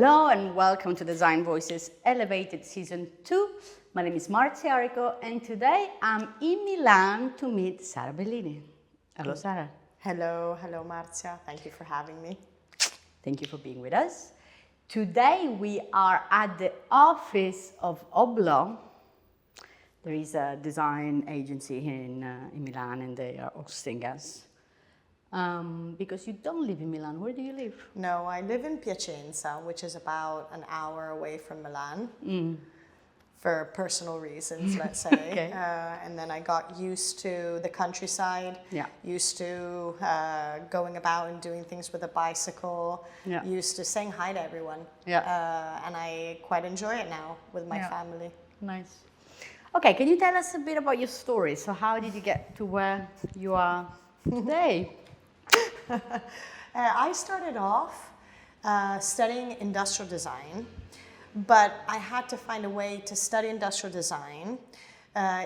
Hello and welcome to Design Voices Elevated Season 2. My name is Marzia Arico and today I'm in Milan to meet Sara Bellini. Hello, Sara. Hello Marzia. Thank you for having me. Thank you for being with us. Today we are at the office of Oblo. There is a design agency here in Milan and they are hosting us. Because you don't live in Milan, where do you live? No, I live in Piacenza, which is about an hour away from Milan, for personal reasons, let's say. Okay. And then I got used to the countryside, Yeah. used to going about and doing things with a bicycle, Yeah. used to saying hi to everyone. Yeah. And I quite enjoy it now with my Yeah. family. Nice. Okay, can you tell us a bit about your story? So how did you get to where you are today? I started off studying industrial design, but I had to find a way to study industrial design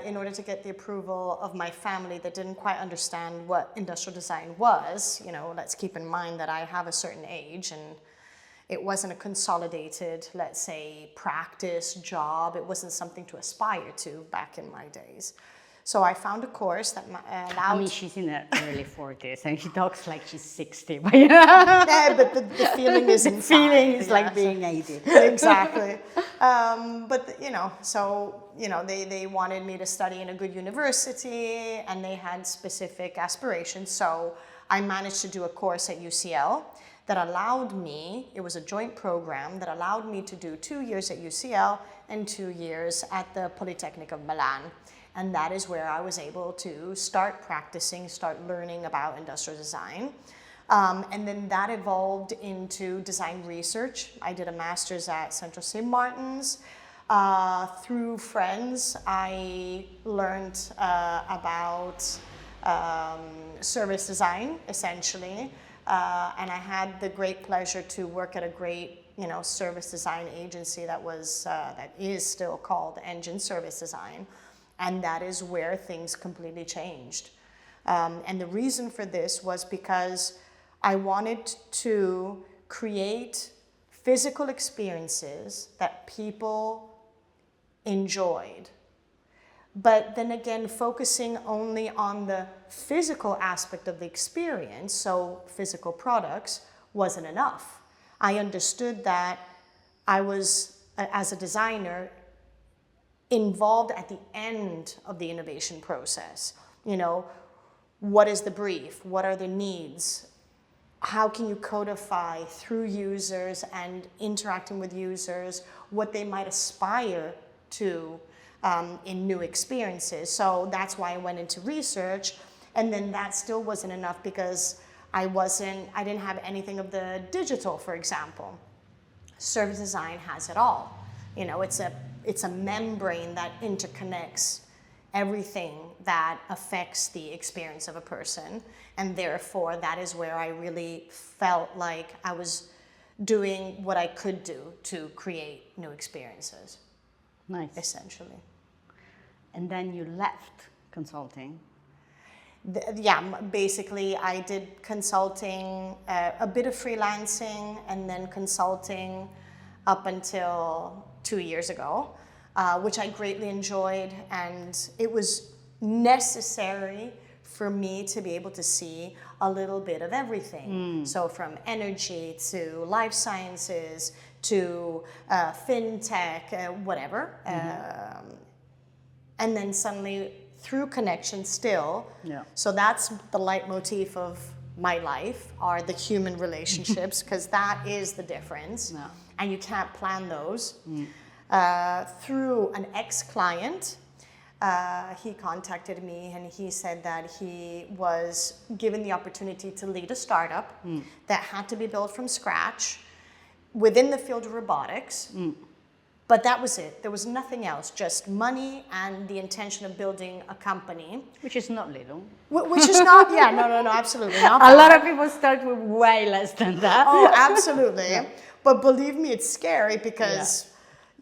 in order to get the approval of my family that didn't quite understand what industrial design was. You know, let's keep in mind that I have a certain age and it wasn't a consolidated, let's say, practice, job. It wasn't something to aspire to back in my days. So I found a course that allowed... I mean, she's in her early 40s and she talks like she's 60. But Yeah, but the feeling is the inside. feeling is Yeah, like so- being 80. Exactly. But, they wanted me to study in a good university and they had specific aspirations. So I managed to do a course at UCL that allowed me, it was a joint program that allowed me to do 2 years at UCL and 2 years at the Polytechnic of Milan. And that is where I was able to start practicing, start learning about industrial design. And then that evolved into design research. I did a master's at Central St. Martin's. Through friends, I learned about service design, essentially. And I had the great pleasure to work at a great, service design agency that is still called Engine Service Design. And that is where things completely changed. And the reason for this was because I wanted to create physical experiences that people enjoyed. But then again, focusing only on the physical aspect of the experience, so physical products, wasn't enough. I understood that I was, as a designer, involved at the end of the innovation process. What is the brief? What are the needs? How can you codify through users and interacting with users what they might aspire to in new experiences? So that's why I went into research, and then that still wasn't enough because I didn't have anything of the digital, for example. Service design has it all. It's a membrane that interconnects everything that affects the experience of a person. And therefore, that is where I really felt like I was doing what I could do to create new experiences. Nice. Essentially. And then you left consulting. Basically I did consulting, a bit of freelancing, and then consulting up until 2 years ago, which I greatly enjoyed, and it was necessary for me to be able to see a little bit of everything. So from energy to life sciences to fintech, whatever. And then suddenly through connection still, so that's the leitmotif of my life, are the human relationships, because that is the difference. Yeah. And you can't plan those. Through an ex-client, he contacted me and he said that he was given the opportunity to lead a startup that had to be built from scratch within the field of robotics. But that was it. There was nothing else, just money and the intention of building a company. Which is not little. Which is not, no, absolutely not. A lot of people start with way less than that. Oh, absolutely. Yeah. But believe me, it's scary because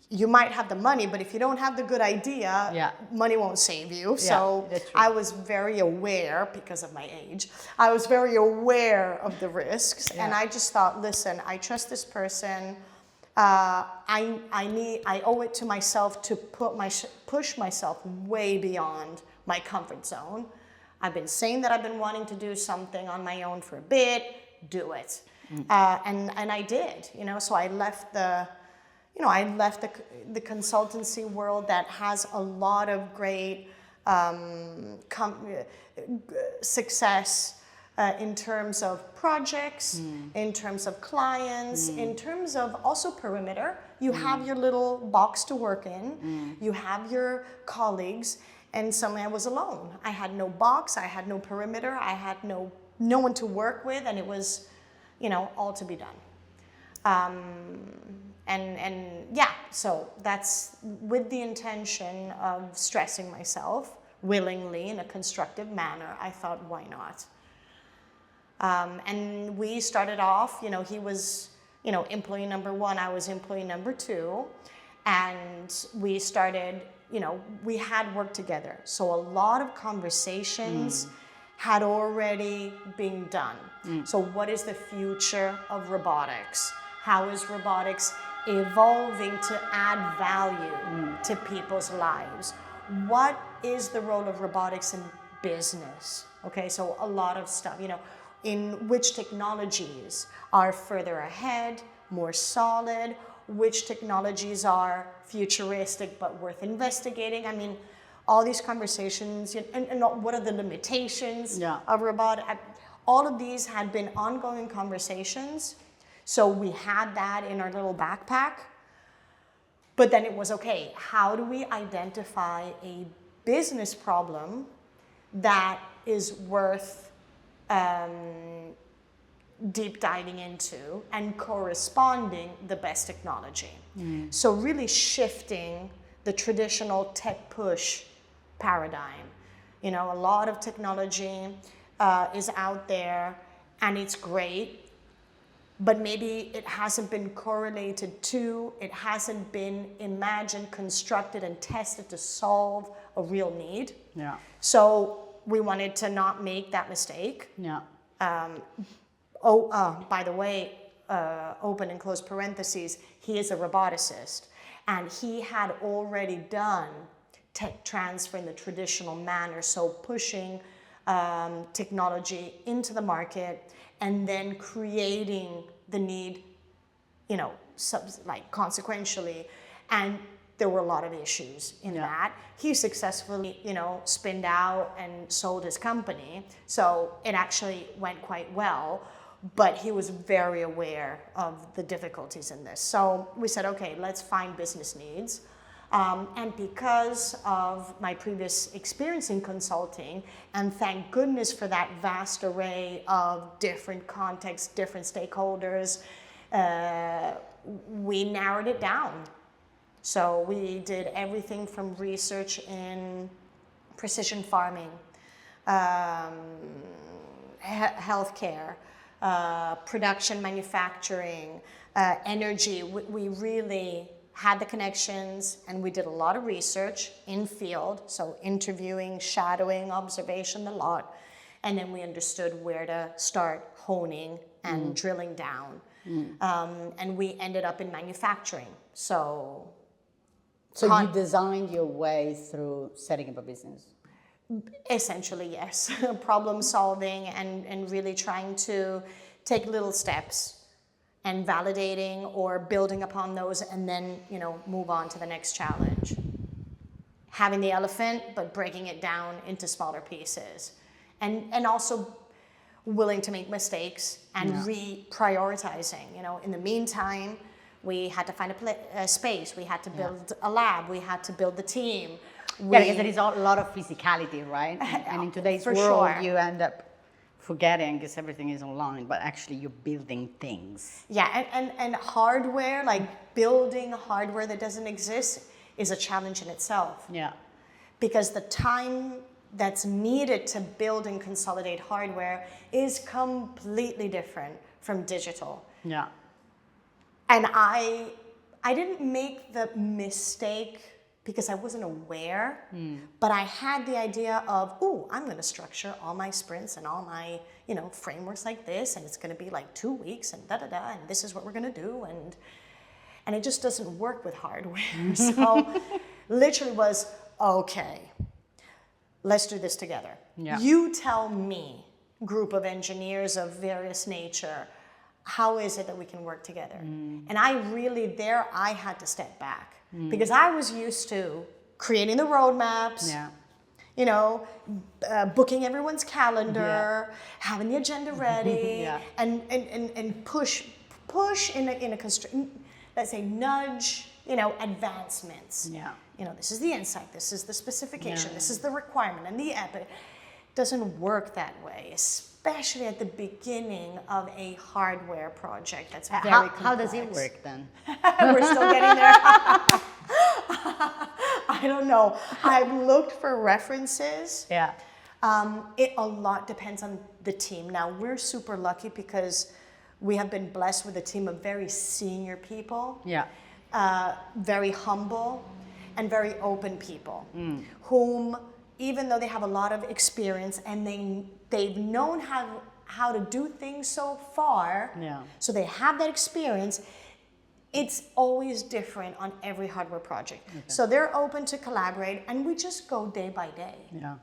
you might have the money, but if you don't have the good idea, money won't save you. So I was very aware, because of my age, I was very aware of the risks. And I just thought, listen, I trust this person. I owe it to myself to push myself way beyond my comfort zone. I've been saying that I've been wanting to do something on my own for a bit, do it. And I did, so I left the consultancy world that has a lot of great success in terms of projects, in terms of clients, in terms of also perimeter. You have your little box to work in, you have your colleagues, and suddenly I was alone. I had no box, I had no perimeter, I had no one to work with, and it was, all to be done. So that's with the intention of stressing myself willingly in a constructive manner. I thought, why not? And we started off, he was, employee number 1, I was employee number 2. And we started, we had worked together. So a lot of conversations had already been done. So what is the future of robotics? How is robotics evolving to add value to people's lives? What is the role of robotics in business? Okay, so a lot of stuff, in which technologies are further ahead, more solid, which technologies are futuristic but worth investigating. I mean, all these conversations, and what are the limitations of robotics? All of these had been ongoing conversations. So we had that in our little backpack. But then it was, okay, how do we identify a business problem that is worth deep diving into and corresponding the best technology? So really shifting the traditional tech push paradigm. A lot of technology is out there and it's great, but maybe it hasn't been correlated to, it hasn't been imagined, constructed, and tested to solve a real need. So we wanted to not make that mistake. By the way, open and close parentheses, he is a roboticist, and he had already done tech transfer in the traditional manner, so pushing technology into the market and then creating the need, consequentially. And there were a lot of issues in that. He successfully, spinned out and sold his company. So it actually went quite well, but he was very aware of the difficulties in this. So we said, okay, let's find business needs. And because of my previous experience in consulting, and thank goodness for that vast array of different contexts, different stakeholders, we narrowed it down. So we did everything from research in precision farming, healthcare, production, manufacturing, energy. We really had the connections, and we did a lot of research in field, so interviewing, shadowing, observation, a lot. And then we understood where to start honing and drilling down. And we ended up in manufacturing. So you designed your way through setting up a business? Essentially, yes. Problem solving and really trying to take little steps and validating or building upon those, and then, move on to the next challenge. Having the elephant, but breaking it down into smaller pieces. And also willing to make mistakes and reprioritizing. In the meantime, we had to find a space, we had to build a lab, we had to build the team. Because there is a lot of physicality, right? And in today's world, you end up forgetting because everything is online, but actually you're building things. And hardware, like building hardware that doesn't exist, is a challenge in itself. Because the time that's needed to build and consolidate hardware is completely different from digital. And I didn't make the mistake because I wasn't aware, but I had the idea of, I'm going to structure all my sprints and all my, frameworks like this, and it's going to be like 2 weeks and and this is what we're going to do. and it just doesn't work with hardware. So literally was, okay, let's do this together. Yeah. You tell me, group of engineers of various nature, how is it that we can work together? And I had to step back because I was used to creating the roadmaps, Yeah. you know, booking everyone's calendar, having the agenda ready, Yeah. and push in a constraint, let's say nudge, you know, advancements. Yeah. You know, this is the insight, this is the specification, Yeah. this is the requirement, and the epic. It doesn't work that way, especially at the beginning of a hardware project that's very complex. How does it work then? We're still getting there. I don't know. I've looked for references. Yeah. It a lot depends on the team. Now, we're super lucky because we have been blessed with a team of very senior people, Yeah. very humble, and very open people, whom, even though they have a lot of experience and they've known how to do things so far, Yeah. so they have that experience, it's always different on every hardware project. Okay. So they're open to collaborate, and we just go day by day. Yeah.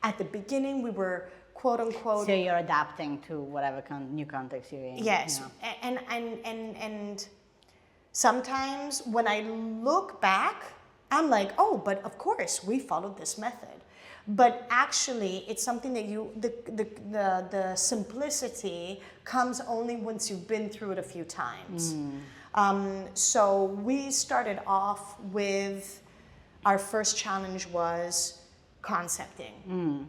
At the beginning, we were quote unquote. So you're adapting to whatever new context you're in. Yes, Yeah. and sometimes when I look back, I'm like, oh, but of course we followed this method. But actually, it's something that the simplicity comes only once you've been through it a few times. So we started off with, our first challenge was concepting.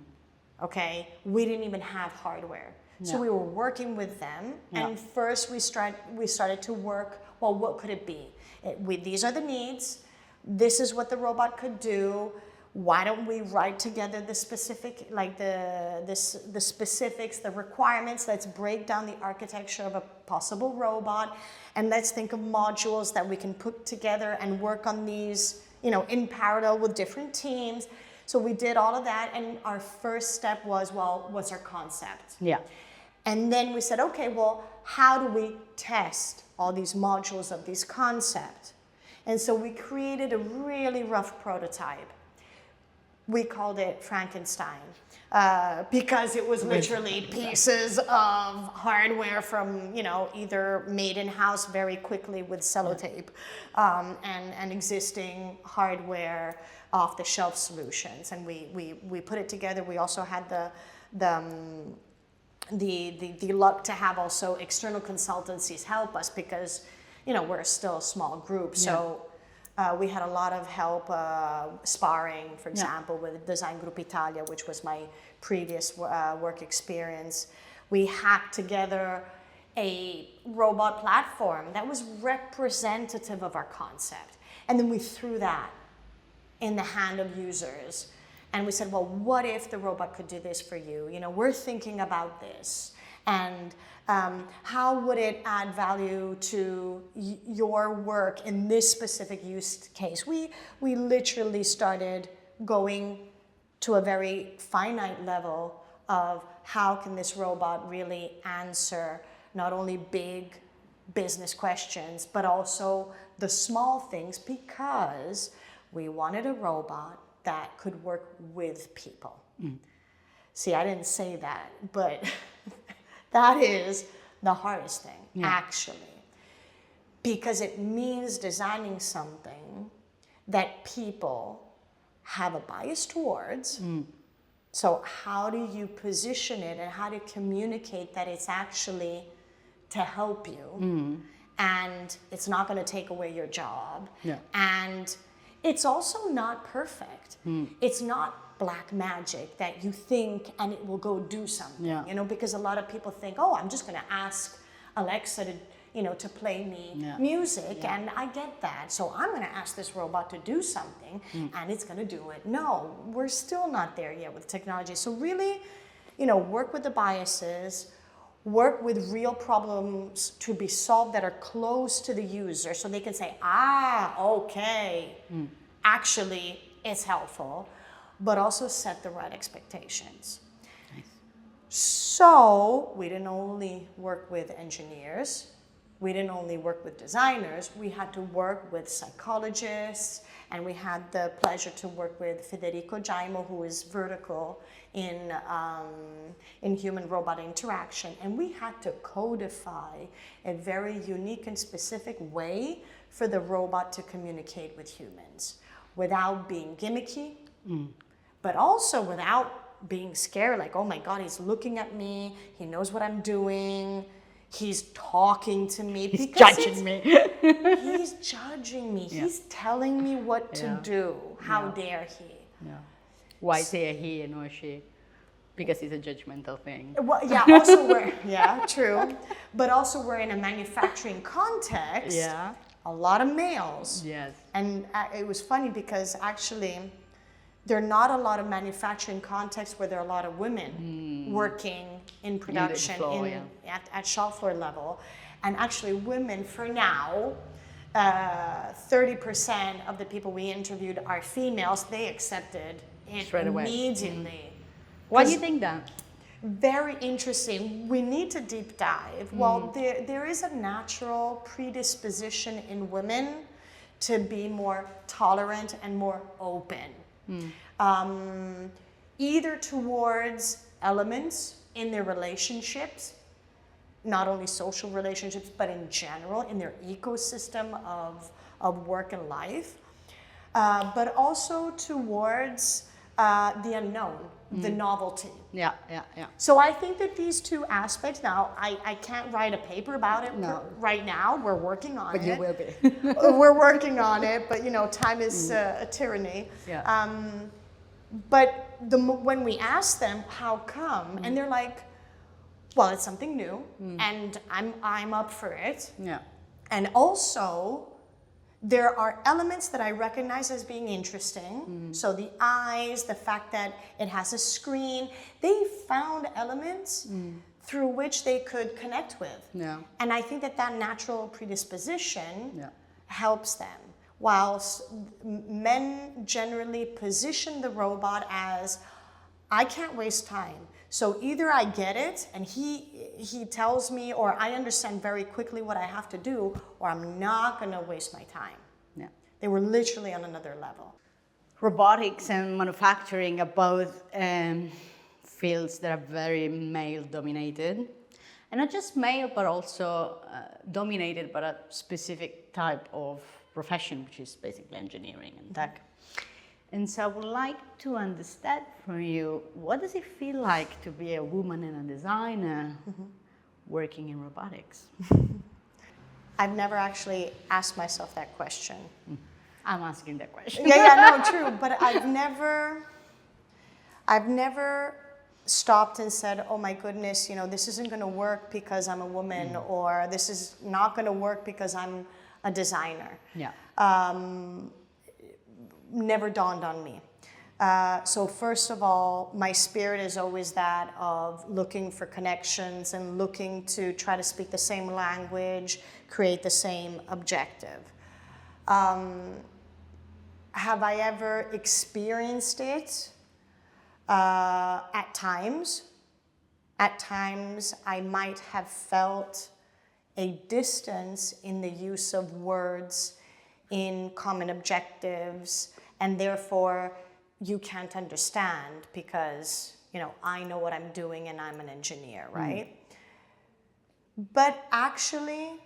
Okay, we didn't even have hardware. So Yeah. we were working with them, and first we started to work, well, what could it be? These are the needs, this is what the robot could do, why don't we write together the specific, like the specifics, the requirements, let's break down the architecture of a possible robot, and let's think of modules that we can put together and work on these, you know, in parallel with different teams. So we did all of that, and our first step was, well, what's our concept? Yeah. And then we said, okay, well, how do we test all these modules of these concepts? And so we created a really rough prototype. We called it Frankenstein because it was literally pieces of hardware from, you know, either made in-house very quickly with sellotape and existing hardware off-the-shelf solutions. And we put it together. We also had the luck to have also external consultancies help us because, you know, we're still a small group. So we had a lot of help sparring, for example, with Design Group Italia, which was my previous work experience. We hacked together a robot platform that was representative of our concept. And then we threw that in the hand of users. And we said, well, what if the robot could do this for you? You know, we're thinking about this. And how would it add value to your work in this specific use case? We literally started going to a very finite level of how can this robot really answer not only big business questions, but also the small things, because we wanted a robot that could work with people. See, I didn't say that, but that is the hardest thing, actually, because it means designing something that people have a bias towards. So how do you position it and how to communicate that it's actually to help you and it's not going to take away your job? And it's also not perfect. It's not black magic that you think and it will go do something, you know, because a lot of people think, oh, I'm just going to ask Alexa to, you know, to play me music, and I get that. So I'm going to ask this robot to do something and it's going to do it. No, we're still not there yet with technology. So really, you know, work with the biases, work with real problems to be solved that are close to the user so they can say, okay, actually it's helpful, but also set the right expectations. So we didn't only work with engineers, we didn't only work with designers, we had to work with psychologists, and we had the pleasure to work with Federico Jaimo, who is vertical in human-robot interaction. And we had to codify a very unique and specific way for the robot to communicate with humans without being gimmicky, but also without being scared, like, oh my God, he's looking at me, he knows what I'm doing, he's talking to me. He's judging me. He's judging me. Yeah. He's telling me what to do. How dare he? Yeah. Why say he and not she? Because it's a judgmental thing. Well, yeah, also true. But also we're in a manufacturing context. Yeah. A lot of males. Yes. And it was funny because actually there are not a lot of manufacturing contexts where there are a lot of women working in production at shop floor level. And actually women, for now, 30% of the people we interviewed are females. They accepted it straight away. Immediately. Why do you think that? Very interesting. We need to deep dive. Well, there is a natural predisposition in women to be more tolerant and more open. Either towards elements in their relationships, not only social relationships, but in general, in their ecosystem of work and life, but also towards the unknown, the novelty. Yeah. So I think that these two aspects, now I can't write a paper about it right now, we're working on it. But you will be. We're working on it, but time is a tyranny. Yeah. But when we ask them, how come? And they're like, well, it's something new, and I'm up for it. Yeah. And also, there are elements that I recognize as being interesting. So the eyes, the fact that it has a screen, they found elements through which they could connect with. Yeah. And I think that natural predisposition helps them. Whilst men generally position the robot as, I can't waste time. So either I get it and he tells me, or I understand very quickly what I have to do, or I'm not going to waste my time. Yeah. They were literally on another level. Robotics and manufacturing are both fields that are very male-dominated. And not just male, but also dominated by a specific type of profession, which is basically engineering and tech. And so I would like to understand from you, what does it feel like to be a woman and a designer working in robotics? I've never actually asked myself that question. I'm asking that question. No, true. But I've never stopped and said, oh my goodness, this isn't going to work because I'm a woman, or this is not going to work because I'm a designer. Yeah. Never dawned on me. So first of all, my spirit is always that of looking for connections and looking to try to speak the same language, create the same objective. Have I ever experienced it? At times. At times, I might have felt a distance in the use of words in common objectives, and therefore you can't understand because, I know what I'm doing and I'm an engineer, right? But actually,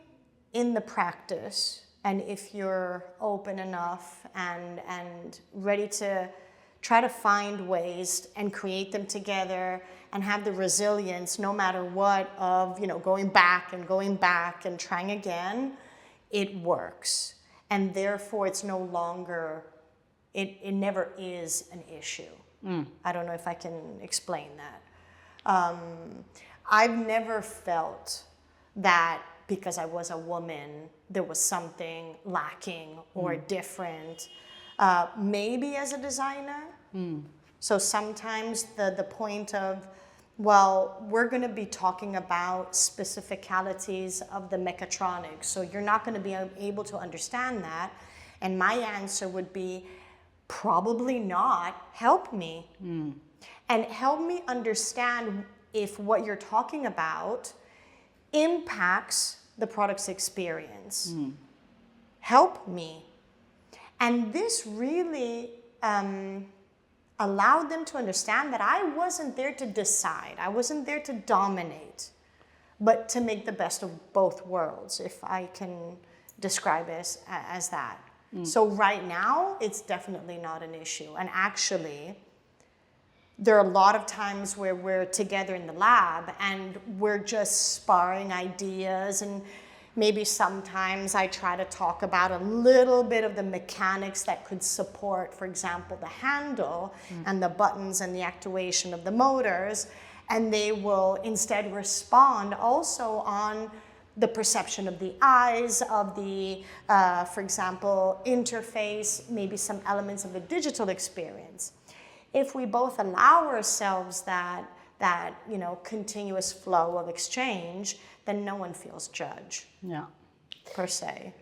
in the practice, and if you're open enough and ready to try to find ways and create them together and have the resilience, no matter what, of, going back and trying again, it works. And therefore, it's no longer, it never is an issue. I don't know if I can explain that. I've never felt that because I was a woman, there was something lacking or different. Maybe as a designer. So sometimes the point of, well, we're going to be talking about specificalities of the mechatronics, so you're not going to be able to understand that. And my answer would be, probably not. Help me. And help me understand if what you're talking about impacts the product's experience. Help me. And this really allowed them to understand that I wasn't there to decide. I wasn't there to dominate, but to make the best of both worlds, if I can describe it as that. So right now, it's definitely not an issue. And actually, there are a lot of times where we're together in the lab and we're just sparring ideas, and maybe sometimes I try to talk about a little bit of the mechanics that could support, for example, the handle and the buttons and the actuation of the motors, and they will instead respond also on the perception of the eyes, of the, for example, interface, maybe some elements of the digital experience. If we both allow ourselves that continuous flow of exchange, then no one feels judged. Yeah. Per se.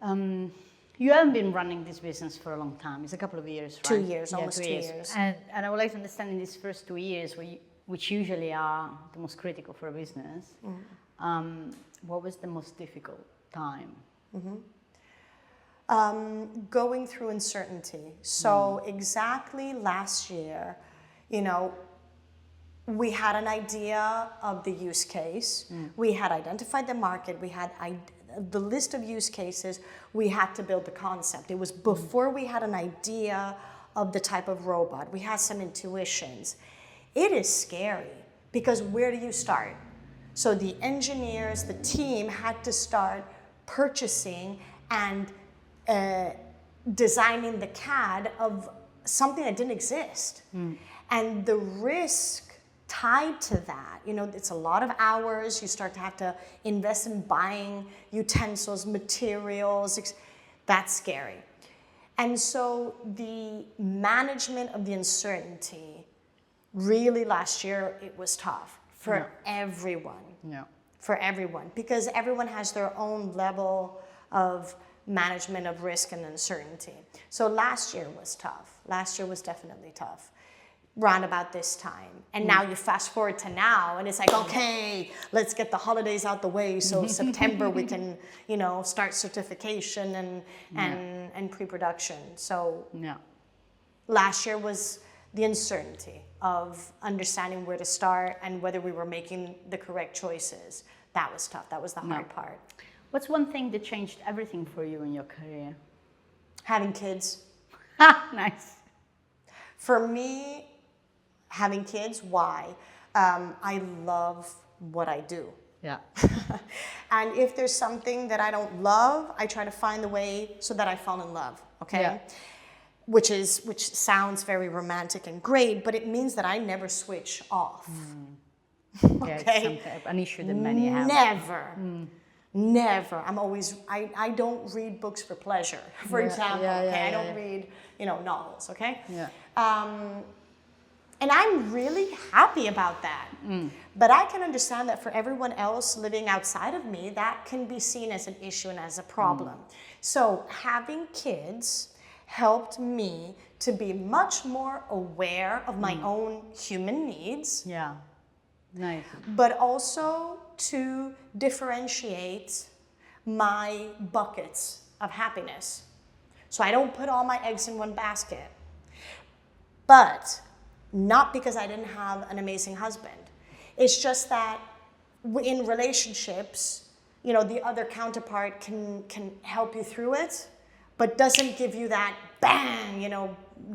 You haven't been running this business for a long time. It's a couple of years, right? 2 years, almost 2 years. And I would like to understand in these first 2 years, which usually are the most critical for a business, what was the most difficult time? Going through uncertainty. So exactly last year, we had an idea of the use case. We had identified the market. We had the list of use cases. We had to build the concept. It was before we had an idea of the type of robot. We had some intuitions. It is scary because where do you start? So the engineers, the team had to start purchasing and designing the CAD of something that didn't exist. And the risk tied to that, it's a lot of hours. You start to have to invest in buying utensils, materials. That's scary. And so the management of the uncertainty, really last year, it was tough for everyone. Yeah. For everyone, because everyone has their own level of management of risk and uncertainty. So last year was tough. Last year was definitely tough. Round about this time. And now you fast forward to now, and it's like, okay, let's get the holidays out the way, so September we can, start certification and pre-production. So last year was the uncertainty of understanding where to start and whether we were making the correct choices. That was tough. That was the hard part. What's one thing that changed everything for you in your career? Having kids. Nice. For me, having kids, why? I love what I do. Yeah. And if there's something that I don't love, I try to find the way so that I fall in love, okay? Yeah. Which sounds very romantic and great, but it means that I never switch off. Yeah, Okay? it's an issue that many have. Never. I'm always, I don't read books for pleasure, for example, okay? I don't read, novels, okay? Yeah. And I'm really happy about that. But I can understand that for everyone else living outside of me, that can be seen as an issue and as a problem. So having kids helped me to be much more aware of my own human needs. Yeah. Nice. But also to differentiate my buckets of happiness. So I don't put all my eggs in one basket. But not because I didn't have an amazing husband. It's just that in relationships, the other counterpart can help you through it, but doesn't give you that bang,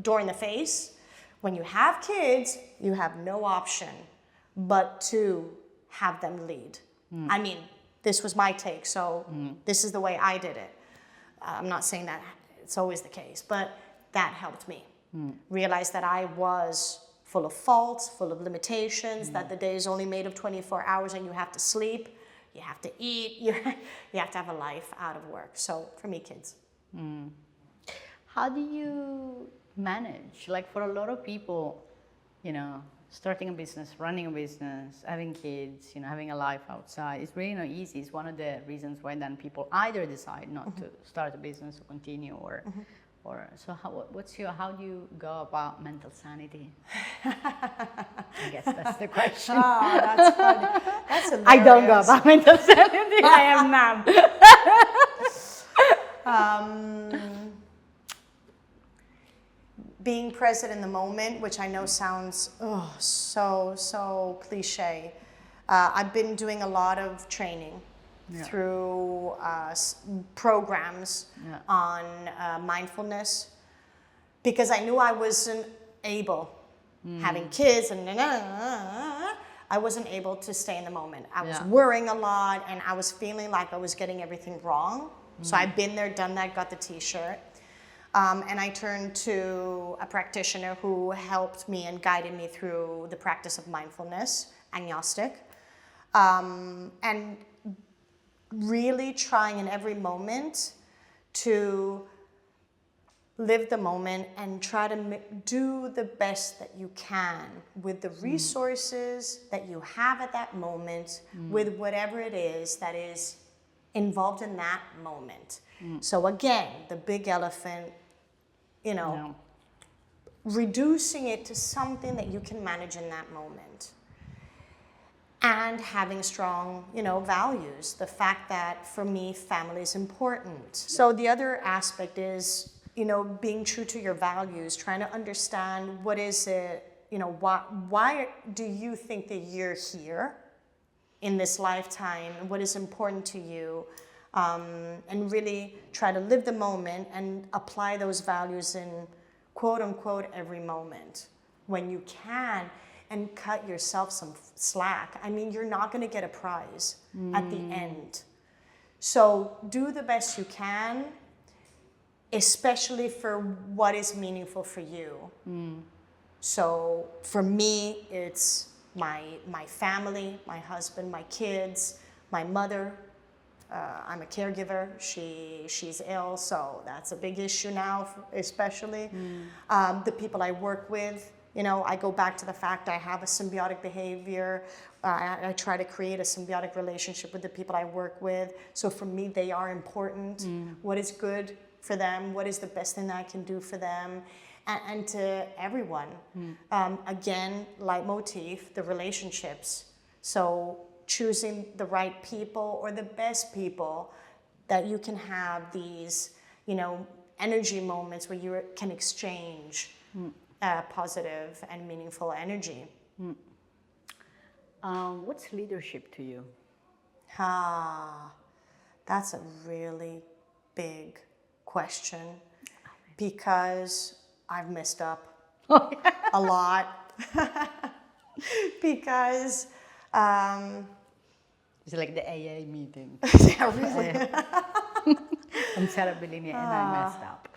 door in the face. When you have kids, you have no option but to have them lead. I mean, this was my take, so this is the way I did it. I'm not saying that it's always the case, but that helped me. Realize that I was full of faults, full of limitations, that the day is only made of 24 hours and you have to sleep, you have to eat, you have to have a life out of work. So for me, kids. How do you manage? Like for a lot of people, starting a business, running a business, having kids, having a life outside, it's really not easy. It's one of the reasons why then people either decide not to start a business or continue or Or so how do you go about mental sanity? I guess that's the question. Oh, that's funny. That's hilarious. I don't go about mental sanity. I am numb. Being present in the moment, which I know sounds so cliche. I've been doing a lot of training through programs on mindfulness, because I knew I wasn't able, having kids and I wasn't able to stay in the moment. I was worrying a lot, and I was feeling like I was getting everything wrong. So I've been there, done that, got the t-shirt. And I turned to a practitioner who helped me and guided me through the practice of mindfulness, agnostic. And really trying in every moment to live the moment and try to do the best that you can with the resources that you have at that moment, with whatever it is that is involved in that moment. So again, the big elephant, reducing it to something that you can manage in that moment. And having strong, values. The fact that for me, family is important. So the other aspect is, being true to your values, trying to understand what is it, why do you think that you're here in this lifetime, and what is important to you, and really try to live the moment and apply those values in quote unquote every moment when you can, and cut yourself some slack. I mean, you're not going to get a prize at the end. So do the best you can, especially for what is meaningful for you. So for me, it's my family, my husband, my kids, my mother. I'm a caregiver. She's ill, so that's a big issue now, especially. The people I work with, I go back to the fact I have a symbiotic behavior. I try to create a symbiotic relationship with the people I work with. So for me, they are important. What is good for them? What is the best thing that I can do for them? And to everyone. Again, leitmotif, the relationships. So choosing the right people or the best people that you can have these, energy moments where you can exchange positive and meaningful energy. What's leadership to you? That's a really big question, because I've messed up a lot. Because it's like the AA meeting. Yeah, really. I'm Sara Bellini and I messed up.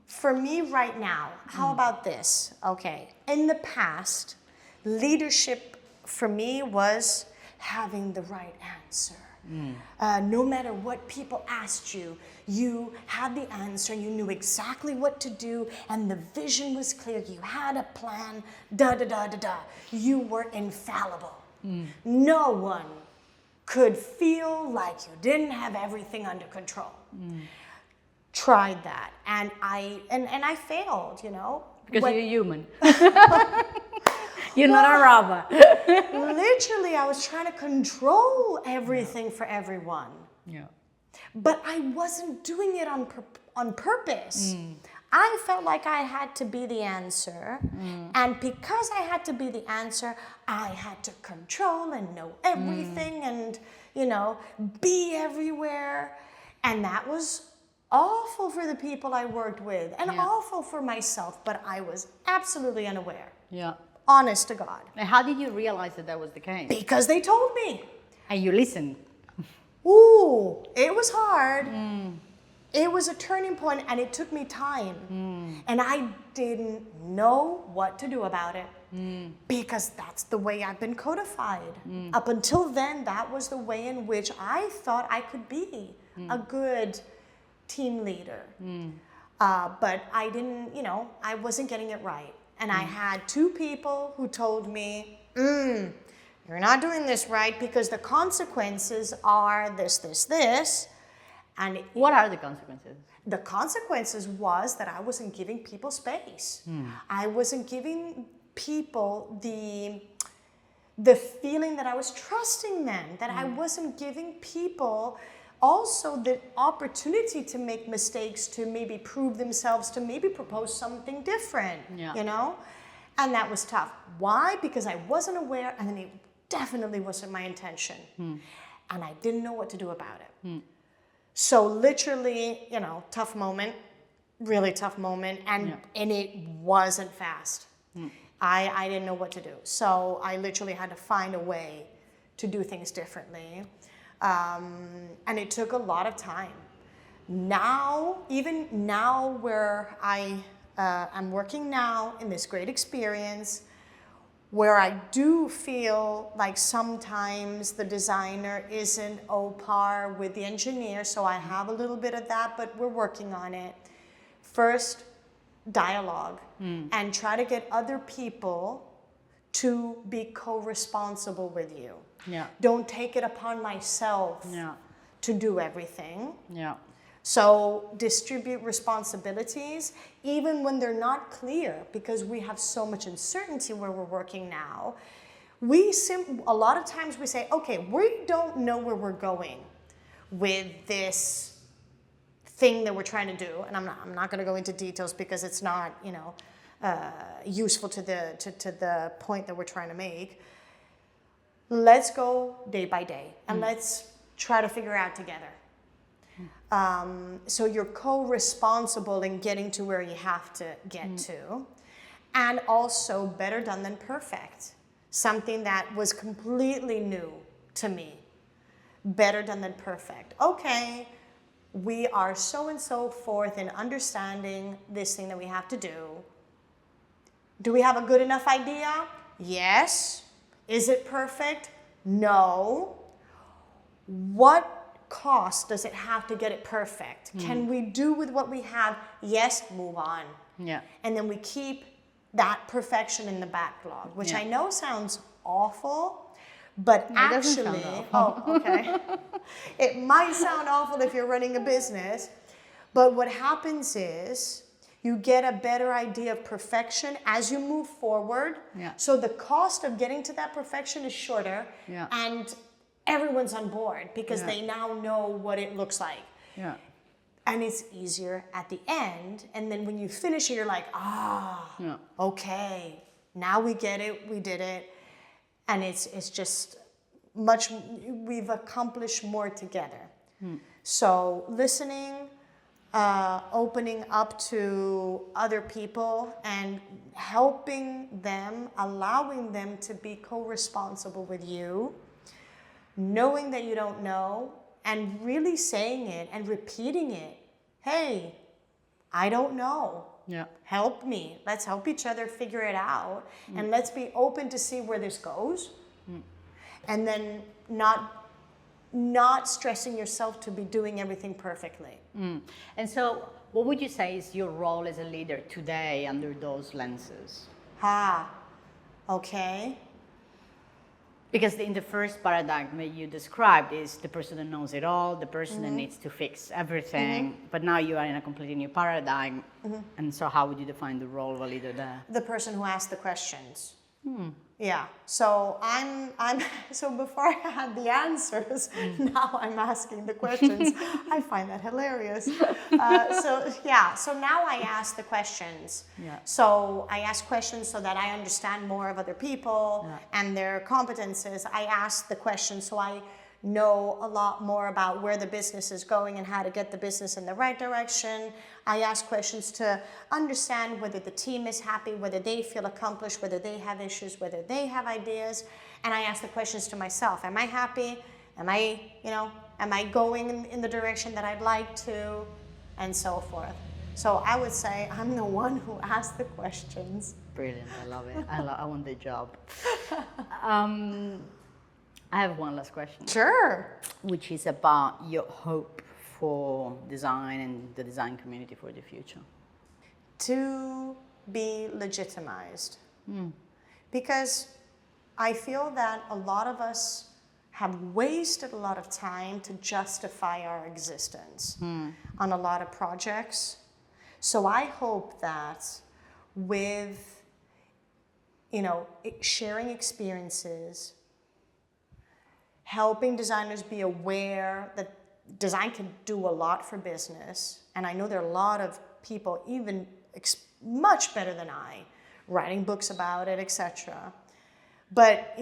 For me right now, how about this? Okay, in the past, leadership for me was having the right answer. No matter what people asked you, you had the answer, you knew exactly what to do, and the vision was clear. You had a plan, You were infallible. No one could feel like you didn't have everything under control. Tried that, and I failed, Because you're human. You're not a robot. Literally, I was trying to control everything for everyone. Yeah. But I wasn't doing it on purpose. I felt like I had to be the answer. And because I had to be the answer, I had to control and know everything and, be everywhere. And that was awful for the people I worked with and awful for myself. But I was absolutely unaware. Yeah. Honest to God. And how did you realize that was the case? Because they told me. And you listened. Ooh, it was hard. It was a turning point, and it took me time. And I didn't know what to do about it because that's the way I've been codified. Up until then, that was the way in which I thought I could be a good team leader. But I didn't, I wasn't getting it right. And I had two people who told me, you're not doing this right because the consequences are this. And What are the consequences? the consequences was that I wasn't giving people space. I wasn't giving people the feeling that I was trusting them, that I wasn't giving people also the opportunity to make mistakes, to maybe prove themselves, to maybe propose something different, you know? And that was tough. Why? Because I wasn't aware, and it definitely wasn't my intention. And I didn't know what to do about it. So literally, you know, tough moment, really tough moment, and it wasn't fast. I didn't know what to do. So I literally had to find a way to do things differently. And it took a lot of time. Now, even now where I'm working now in this great experience, where I do feel like sometimes the designer isn't au par with the engineer, so I have a little bit of that, but we're working on it. First, dialogue, and try to get other people to be co-responsible with you. Don't take it upon myself to do everything. So distribute responsibilities, even when they're not clear, because we have so much uncertainty where we're working now. A lot of times we say, okay, we don't know where we're going with this thing that we're trying to do, and I'm not going to go into details because it's not, you know, useful to the point that we're trying to make. Let's go day by day, and let's try to figure out together. So you're co-responsible in getting to where you have to get to. And also better done than perfect. Something that was completely new to me. Better done than perfect. Okay, we are so and so forth in understanding this thing that we have to do. Do we have a good enough idea? Yes. Is it perfect? No. What cost does it have to get it perfect? Can we do with what we have? Yes, move on. And then we keep that perfection in the backlog, which I know sounds awful, but actually, okay. It might sound awful if you're running a business, but what happens is you get a better idea of perfection as you move forward. So the cost of getting to that perfection is shorter, and everyone's on board because they now know what it looks like. And it's easier at the end. And then when you finish it, you're like, okay, now we get it, we did it. And it's just we've accomplished more together. So listening, opening up to other people and helping them, allowing them to be co-responsible with you, knowing that you don't know, and really saying it and repeating it. Hey, I don't know. Help me. Let's help each other figure it out. And let's be open to see where this goes. And then not stressing yourself to be doing everything perfectly. And so what would you say is your role as a leader today under those lenses? Okay. Because in the first paradigm that you described is the person that knows it all, the person that needs to fix everything. But now you are in a completely new paradigm. And so how would you define the role of a leader there? The person who asks the questions. Yeah. So so before I had the answers, now I'm asking the questions. I find that hilarious. So now I ask the questions. So I ask questions so that I understand more of other people and their competences. I ask the questions so I know a lot more about where the business is going and how to get the business in the right direction. I ask questions to understand whether the team is happy, whether they feel accomplished, whether they have issues, whether they have ideas. And I ask the questions to myself. Am I happy? Am I going in the direction that I'd like to? And so forth. So I would say I'm the one who asks the questions. Brilliant, I love it. I want the job. I have one last question. Sure. Which is about your hope for design and the design community for the future. To be legitimized. Because I feel that a lot of us have wasted a lot of time to justify our existence on a lot of projects. So I hope that with, sharing experiences, helping designers be aware that design can do a lot for business. And I know there are a lot of people, even much better than I, writing books about it, etc. But,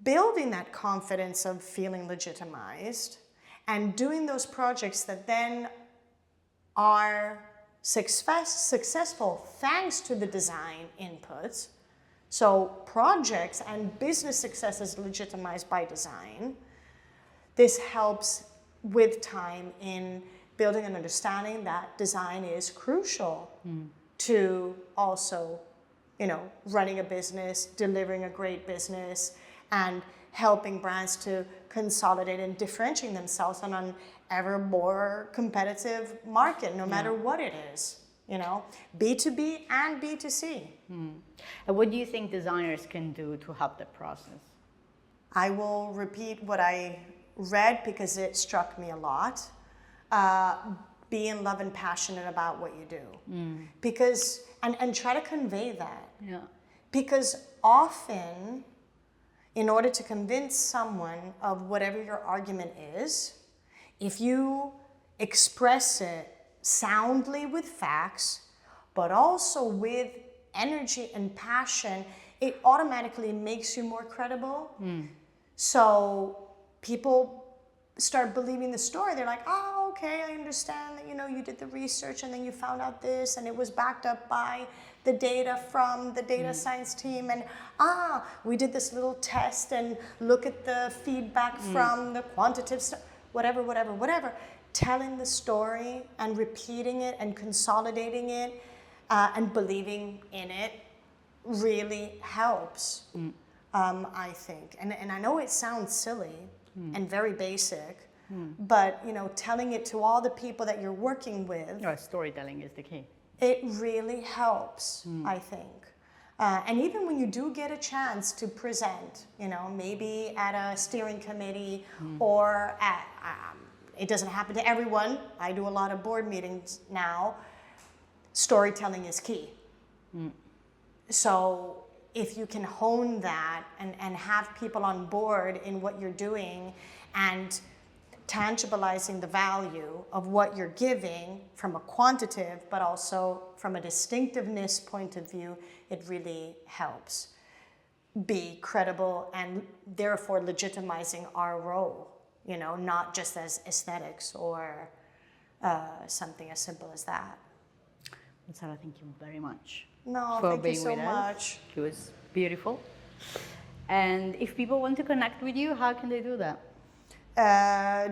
building that confidence of feeling legitimized and doing those projects that then are successful thanks to the design inputs. So projects and business success is legitimized by design. This helps with time in building an understanding that design is crucial to also, running a business, delivering a great business, and helping brands to consolidate and differentiate themselves on an ever more competitive market, no matter what it is, B2B and B2C. And what do you think designers can do to help the process? I will repeat what I read because it struck me a lot. Be in love and passionate about what you do. Because, and try to convey that. Yeah. Because often, in order to convince someone of whatever your argument is, if you express it soundly with facts, but also with energy and passion, it automatically makes you more credible. So people start believing the story. They're like, oh, okay, I understand that, you did the research and then you found out this and it was backed up by the data from the data science team, and we did this little test and look at the feedback from the quantitative stuff, whatever. Telling the story and repeating it and consolidating it and believing in it really helps, I think. And I know it sounds silly and very basic, but telling it to all the people that you're working with. Storytelling is the key. It really helps, I think. And even when you do get a chance to present, maybe at a steering committee or at, it doesn't happen to everyone. I do a lot of board meetings now. Storytelling is key. So if you can hone that and have people on board in what you're doing and tangibilizing the value of what you're giving from a quantitative, but also from a distinctiveness point of view, it really helps be credible and therefore legitimizing our role, not just as aesthetics or something as simple as that. Sara, thank you very much. No, for thank being you so with much. Us. It was beautiful. And if people want to connect with you, how can they do that?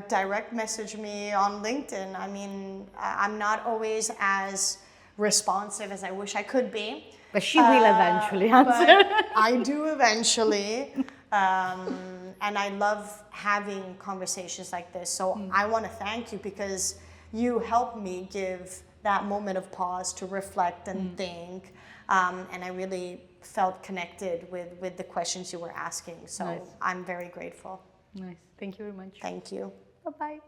Direct message me on LinkedIn. I mean, I'm not always as responsive as I wish I could be. But she will eventually answer. But I do eventually. And I love having conversations like this. So I want to thank you because you helped me give that moment of pause to reflect and think. And I really felt connected with the questions you were asking. So nice. I'm very grateful. Nice. Thank you very much. Thank you. Bye-bye.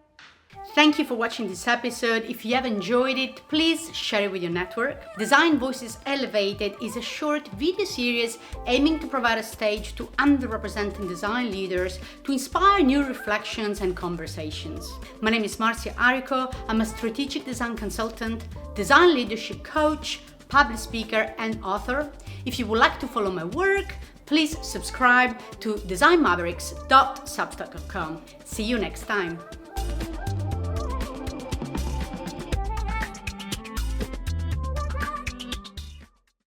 Thank you for watching this episode. If you have enjoyed it, please share it with your network. Design Voices Elevated is a short video series aiming to provide a stage to underrepresented design leaders to inspire new reflections and conversations. My name is Marcia Arico. I'm a strategic design consultant, design leadership coach, public speaker, and author. If you would like to follow my work, please subscribe to designmavericks.substack.com. See you next time.